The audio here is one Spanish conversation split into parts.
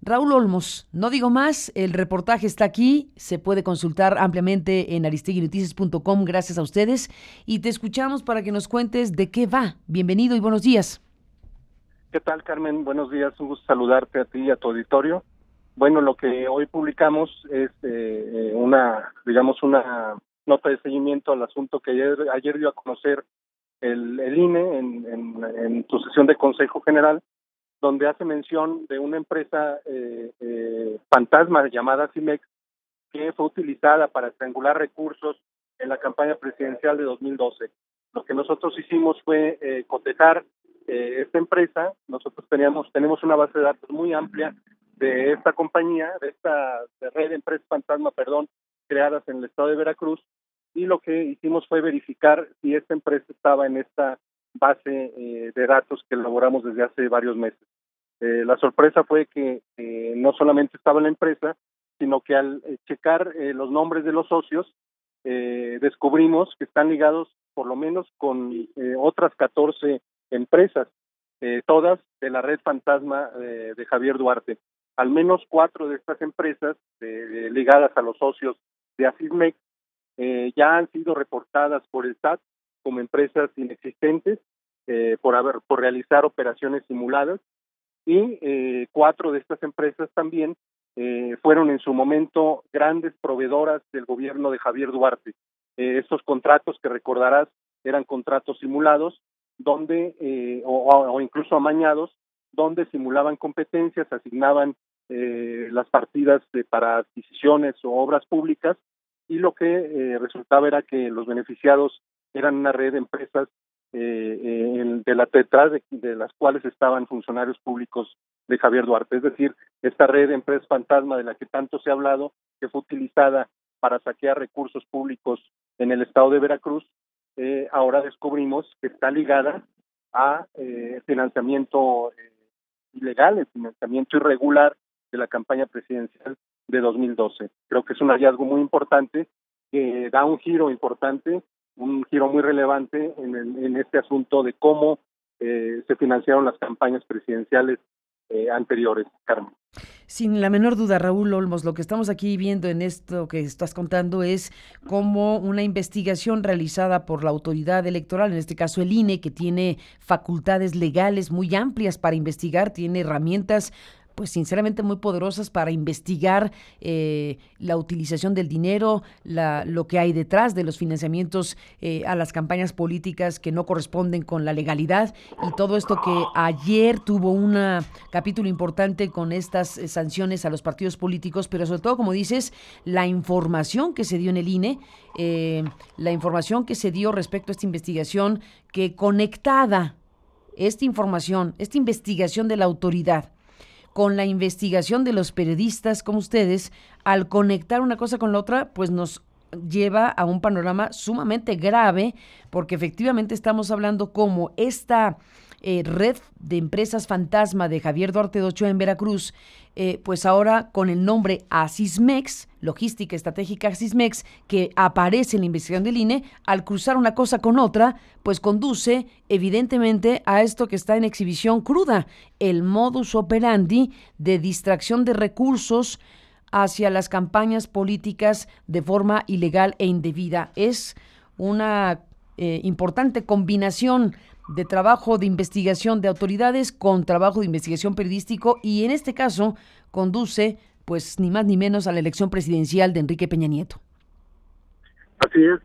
Raúl Olmos, no digo más, el reportaje está aquí, se puede consultar ampliamente en aristeguinoticias.com, gracias a ustedes, y te escuchamos para que nos cuentes de qué va. Bienvenido y buenos días. ¿Qué tal, Carmen? Buenos días, un gusto saludarte a ti y a tu auditorio. Bueno, lo que hoy publicamos es una nota de seguimiento al asunto que ayer dio a conocer el INE en su sesión de Consejo General, donde hace mención de una empresa fantasma llamada Cimex, que fue utilizada para triangular recursos en la campaña presidencial de 2012. Lo que nosotros hicimos fue cotejar esta empresa. Nosotros tenemos una base de datos muy amplia de esta compañía, de red de empresas fantasma, creadas en el estado de Veracruz, y lo que hicimos fue verificar si esta empresa estaba en esta base de datos que elaboramos desde hace varios meses. La sorpresa fue que no solamente estaba la empresa, sino que al checar los nombres de los socios, descubrimos que están ligados por lo menos con otras 14 empresas, todas de la red fantasma de Javier Duarte. Al menos 4 de estas empresas ligadas a los socios de Asismex ya han sido reportadas por el SAT como empresas inexistentes por realizar operaciones simuladas, y 4 de estas empresas también fueron en su momento grandes proveedoras del gobierno de Javier Duarte. Estos contratos, que recordarás, eran contratos simulados, donde o incluso amañados, donde simulaban competencias, asignaban las partidas para adquisiciones o obras públicas, y lo que resultaba era que los beneficiados eran una red de empresas detrás de las cuales estaban funcionarios públicos de Javier Duarte. Es decir, esta red de empresas fantasma de la que tanto se ha hablado, que fue utilizada para saquear recursos públicos en el estado de Veracruz, ahora descubrimos que está ligada a financiamiento ilegal, el financiamiento irregular de la campaña presidencial de 2012. Creo que es un hallazgo muy importante, que da un giro importante, un giro muy relevante en este asunto de cómo se financiaron las campañas presidenciales anteriores, Carmen. Sin la menor duda, Raúl Olmos, lo que estamos aquí viendo en esto que estás contando es cómo una investigación realizada por la autoridad electoral, en este caso el INE, que tiene facultades legales muy amplias para investigar, tiene herramientas pues sinceramente muy poderosas para investigar la utilización del dinero, lo que hay detrás de los financiamientos a las campañas políticas que no corresponden con la legalidad, y todo esto que ayer tuvo un capítulo importante con estas sanciones a los partidos políticos, pero sobre todo, como dices, la información que se dio en el INE, la información que se dio respecto a esta investigación, que conectada esta información, esta investigación de la autoridad con la investigación de los periodistas como ustedes, al conectar una cosa con la otra, pues nos lleva a un panorama sumamente grave, porque efectivamente estamos hablando como esta red de empresas fantasma de Javier Duarte de Ochoa en Veracruz, pues ahora con el nombre Asismex, Logística Estratégica Asismex, que aparece en la investigación del INE, al cruzar una cosa con otra, pues conduce evidentemente a esto que está en exhibición cruda, el modus operandi de distracción de recursos hacia las campañas políticas de forma ilegal e indebida. Es una importante combinación de trabajo de investigación de autoridades con trabajo de investigación periodístico, y en este caso conduce pues ni más ni menos a la elección presidencial de Enrique Peña Nieto. Así es,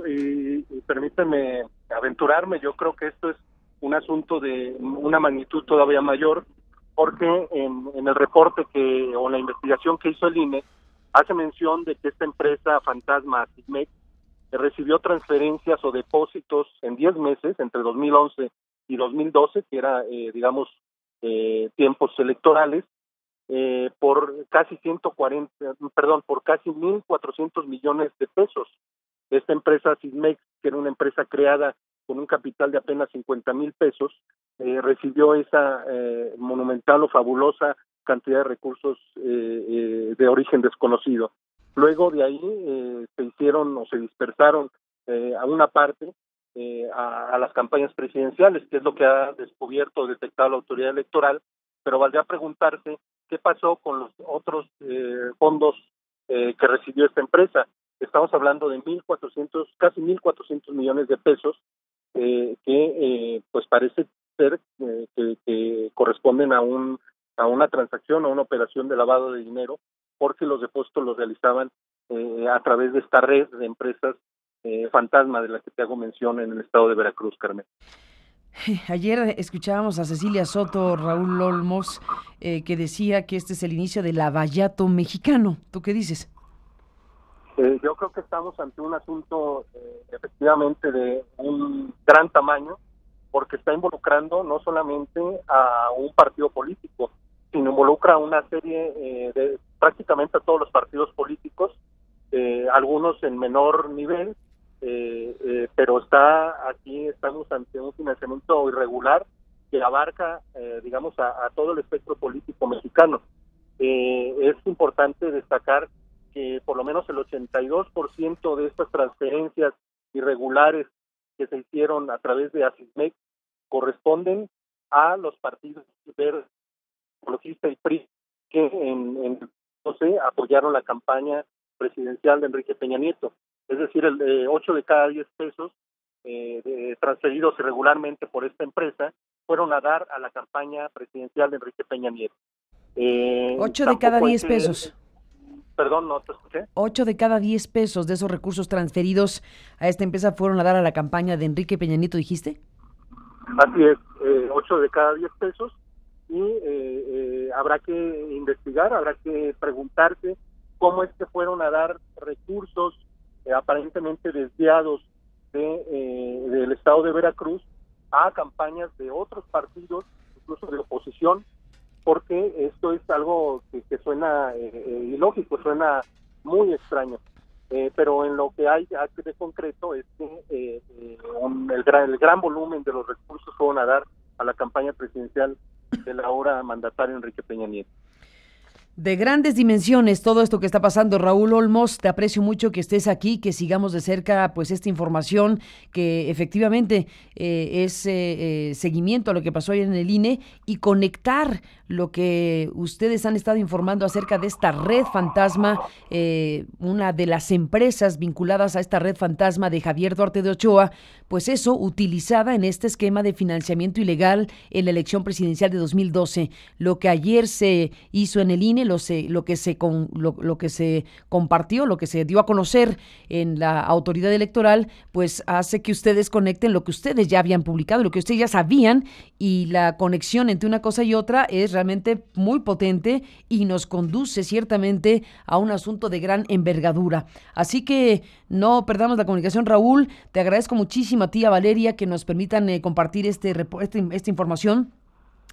y permítame aventurarme. Yo creo que esto es un asunto de una magnitud todavía mayor, porque en el reporte o la investigación que hizo el INE, hace mención de que esta empresa fantasma, Asismex, recibió transferencias o depósitos en 10 meses, entre 2011 y 2012, que era, tiempos electorales, por casi 1.400 millones de pesos. Esta empresa Sismex, que era una empresa creada con un capital de apenas 50,000 pesos, recibió esa monumental o fabulosa cantidad de recursos de origen desconocido. Luego de ahí se dispersaron a una parte a las campañas presidenciales, que es lo que ha descubierto o detectado la autoridad electoral, pero valdría preguntarse qué pasó con los otros fondos que recibió esta empresa. Estamos hablando de 1.400, casi 1.400 millones de pesos que pues parece ser que corresponden a una transacción, a una operación de lavado de dinero, porque los depósitos los realizaban a través de esta red de empresas fantasma de la que te hago mención en el estado de Veracruz, Carmen. Ayer escuchábamos a Cecilia Soto, Raúl Olmos, que decía que este es el inicio del lavallato mexicano. ¿Tú qué dices? Yo creo que estamos ante un asunto efectivamente de un gran tamaño, porque está involucrando no solamente a un partido político, sino involucra a una serie de prácticamente a todos los partidos políticos, algunos en menor nivel, pero estamos ante un financiamiento irregular que abarca, digamos, a todo el espectro político mexicano. Es importante destacar que por lo menos el 82% de estas transferencias irregulares que se hicieron a través de Asismex corresponden a los partidos Verde, Ecologista y PRI, que no sé, apoyaron la campaña presidencial de Enrique Peña Nieto. Es decir, 8 de cada 10 pesos transferidos irregularmente por esta empresa fueron a dar a la campaña presidencial de Enrique Peña Nieto. 8 de cada 10 pesos. Perdón, no te escuché. 8 de cada 10 pesos de esos recursos transferidos a esta empresa fueron a dar a la campaña de Enrique Peña Nieto, ¿dijiste? Así es, 8 de cada 10 pesos, y habrá que investigar, habrá que preguntarse cómo es que fueron a dar recursos aparentemente desviados del estado de Veracruz a campañas de otros partidos, incluso de oposición, porque esto es algo que suena ilógico, suena muy extraño. Pero en lo que hay de concreto es que el gran volumen de los recursos fueron a dar a la campaña presidencial del ahora mandatario Enrique Peña Nieto. De grandes dimensiones todo esto que está pasando. Raúl Olmos, te aprecio mucho que estés aquí, que sigamos de cerca pues esta información que efectivamente es seguimiento a lo que pasó ayer en el INE y conectar lo que ustedes han estado informando acerca de esta red fantasma, una de las empresas vinculadas a esta red fantasma de Javier Duarte de Ochoa, pues eso, utilizada en este esquema de financiamiento ilegal en la elección presidencial de 2012. Lo que ayer se hizo en el INE, lo que se compartió, lo que se dio a conocer en la autoridad electoral, pues hace que ustedes conecten lo que ustedes ya habían publicado, lo que ustedes ya sabían, y la conexión entre una cosa y otra es realmente muy potente y nos conduce ciertamente a un asunto de gran envergadura. Así que no perdamos la comunicación, Raúl. Te agradezco muchísimo a ti, a Valeria, que nos permitan compartir esta información.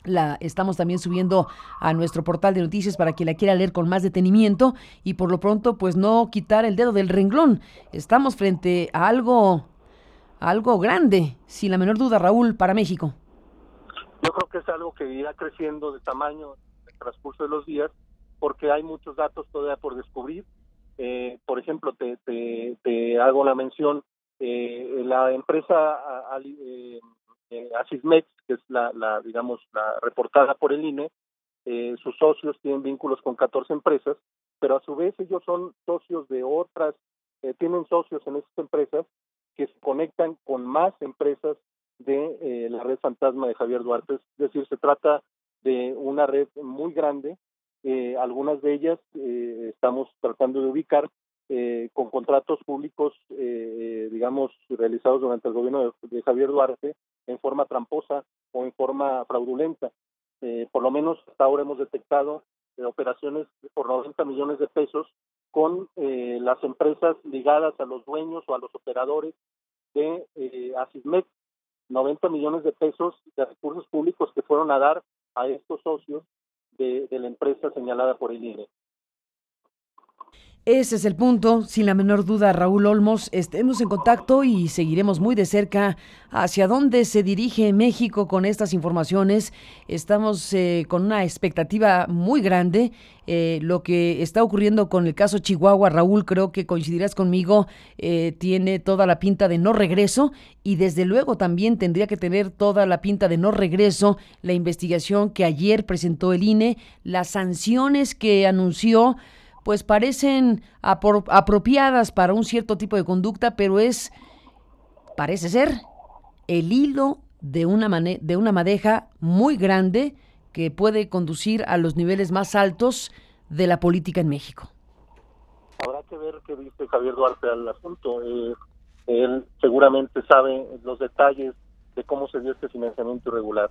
La estamos también subiendo a nuestro portal de noticias para quien la quiera leer con más detenimiento, y por lo pronto pues no quitar el dedo del renglón. Estamos frente a algo grande, sin la menor duda, Raúl, para México. Yo creo que es algo que irá creciendo de tamaño en el transcurso de los días, porque hay muchos datos todavía por descubrir. Por ejemplo, te hago la mención, la empresa Asismex, que es la reportada por el INE, sus socios tienen vínculos con 14 empresas, pero a su vez ellos son socios de otras, tienen socios en esas empresas que se conectan con más empresas de la red fantasma de Javier Duarte. Es decir, se trata de una red muy grande. Algunas de ellas estamos tratando de ubicar con contratos públicos, realizados durante el gobierno de Javier Duarte en forma tramposa o en forma fraudulenta. Por lo menos hasta ahora hemos detectado operaciones por 90 millones de pesos con las empresas ligadas a los dueños o a los operadores de Asismex, 90 millones de pesos de recursos públicos que fueron a dar a estos socios de la empresa señalada por el INE. Ese es el punto, sin la menor duda, Raúl Olmos. Estemos en contacto y seguiremos muy de cerca hacia dónde se dirige México con estas informaciones. Estamos con una expectativa muy grande. Lo que está ocurriendo con el caso Chihuahua, Raúl, creo que coincidirás conmigo, tiene toda la pinta de no regreso, y desde luego también tendría que tener toda la pinta de no regreso la investigación que ayer presentó el INE, las sanciones que anunció, pues parecen apropiadas para un cierto tipo de conducta, pero parece ser, el hilo de una madeja muy grande que puede conducir a los niveles más altos de la política en México. Habrá que ver qué dice Javier Duarte al asunto. Él seguramente sabe los detalles de cómo se dio este financiamiento irregular.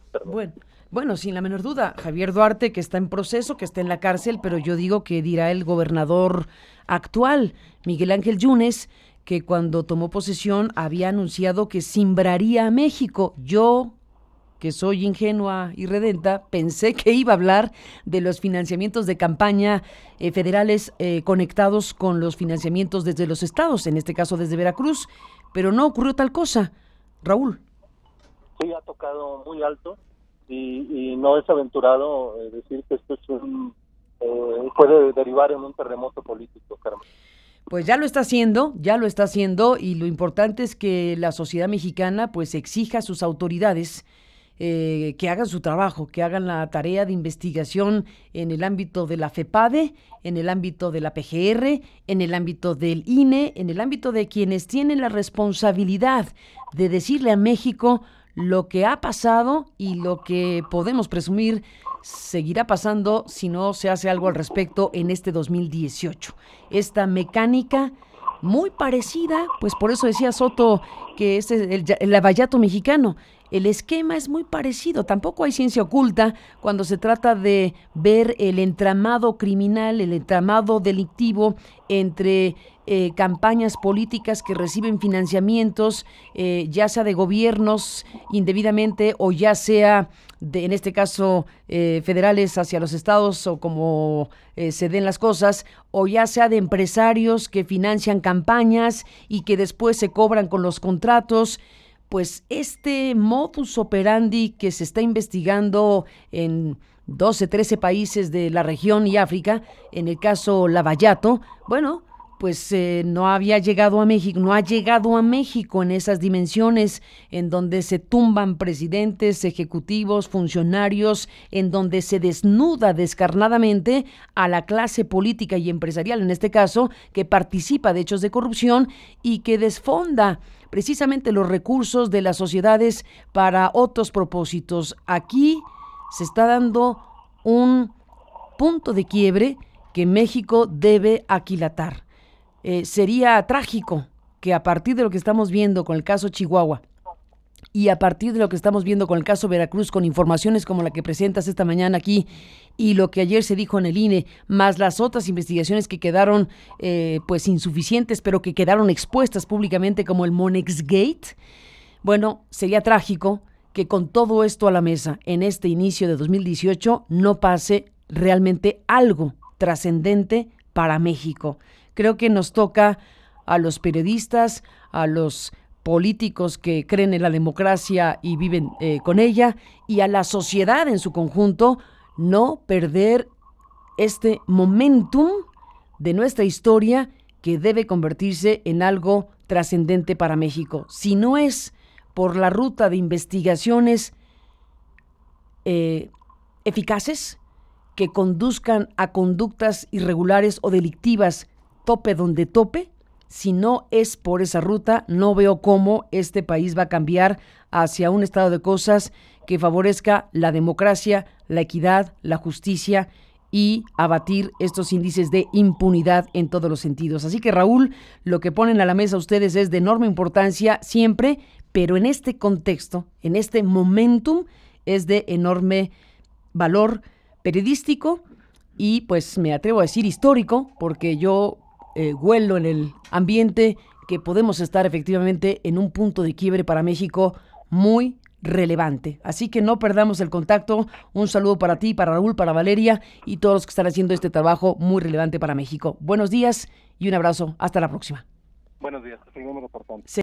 Bueno, sin la menor duda, Javier Duarte, que está en proceso, que está en la cárcel, pero yo digo que dirá el gobernador actual, Miguel Ángel Yunes, que cuando tomó posesión había anunciado que simbraría a México. Yo, que soy ingenua y redenta, pensé que iba a hablar de los financiamientos de campaña federales conectados con los financiamientos desde los estados, en este caso desde Veracruz, pero no ocurrió tal cosa, Raúl. Sí, ha tocado muy alto y no es aventurado decir que esto es puede derivar en un terremoto político, Carmen. Pues ya lo está haciendo, y lo importante es que la sociedad mexicana pues exija a sus autoridades que hagan su trabajo, que hagan la tarea de investigación en el ámbito de la FEPADE, en el ámbito de la PGR, en el ámbito del INE, en el ámbito de quienes tienen la responsabilidad de decirle a México lo que ha pasado y lo que podemos presumir seguirá pasando si no se hace algo al respecto en este 2018. Esta mecánica muy parecida, pues por eso decía Soto que es el lavallato mexicano. El esquema es muy parecido, tampoco hay ciencia oculta cuando se trata de ver el entramado criminal, el entramado delictivo entre campañas políticas que reciben financiamientos, ya sea de gobiernos indebidamente o ya sea en este caso federales hacia los estados o como se den las cosas, o ya sea de empresarios que financian campañas y que después se cobran con los contratos. Pues este modus operandi que se está investigando en 12, 13 países de la región y África, en el caso Lavallato, bueno, pues no había llegado a México, no ha llegado a México en esas dimensiones en donde se tumban presidentes, ejecutivos, funcionarios, en donde se desnuda descarnadamente a la clase política y empresarial, en este caso, que participa de hechos de corrupción y que desfonda precisamente los recursos de las sociedades para otros propósitos. Aquí se está dando un punto de quiebre que México debe aquilatar. Sería trágico que a partir de lo que estamos viendo con el caso Chihuahua y a partir de lo que estamos viendo con el caso Veracruz, con informaciones como la que presentas esta mañana aquí y lo que ayer se dijo en el INE, más las otras investigaciones que quedaron pues insuficientes, pero que quedaron expuestas públicamente como el Monex Gate, bueno, sería trágico que con todo esto a la mesa en este inicio de 2018 no pase realmente algo trascendente para México. Creo que nos toca a los periodistas, a los políticos que creen en la democracia y viven con ella, y a la sociedad en su conjunto, no perder este momentum de nuestra historia que debe convertirse en algo trascendente para México. Si no es por la ruta de investigaciones eficaces que conduzcan a conductas irregulares o delictivas, tope donde tope, si no es por esa ruta, no veo cómo este país va a cambiar hacia un estado de cosas que favorezca la democracia, la equidad, la justicia y abatir estos índices de impunidad en todos los sentidos. Así que, Raúl, lo que ponen a la mesa ustedes es de enorme importancia siempre, pero en este contexto, en este momentum, es de enorme valor periodístico y, pues, me atrevo a decir histórico, porque yo huelo en el ambiente que podemos estar efectivamente en un punto de quiebre para México muy relevante. Así que no perdamos el contacto. Un saludo para ti, para Raúl, para Valeria y todos los que están haciendo este trabajo muy relevante para México. Buenos días y un abrazo. Hasta la próxima. Buenos días. Seguimos reportando.